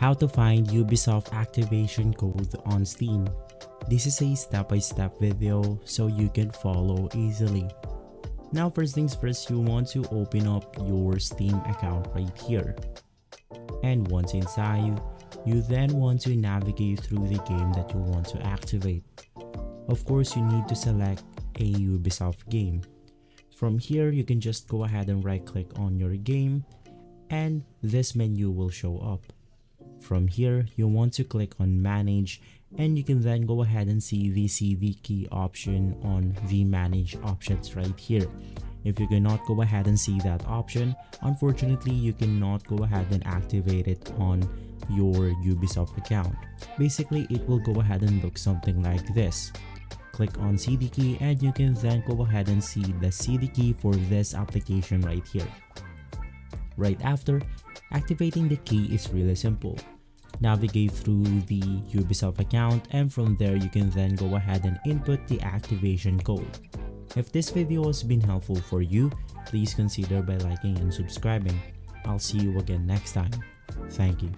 How to find Ubisoft activation code on Steam. This is a step-by-step video so you can follow easily. Now first things first, you want to open up your Steam account right here. And once inside, you then want to navigate through the game that you want to activate. Of course, you need to select a Ubisoft game. From here, you can just go ahead and right click on your game and this menu will show up. From here, you want to click on manage and you can then go ahead and see the CD key option on the manage options right here. If you cannot go ahead and see that option, unfortunately you cannot go ahead and activate it on your Ubisoft account. Basically, it will go ahead and look something like this. Click on CD key and you can then go ahead and see the CD key for this application right here. Right after, activating the key is really simple. Navigate through the Ubisoft account and from there you can then go ahead and input the activation code. If this video has been helpful for you, please consider by liking and subscribing. I'll see you again next time. Thank you.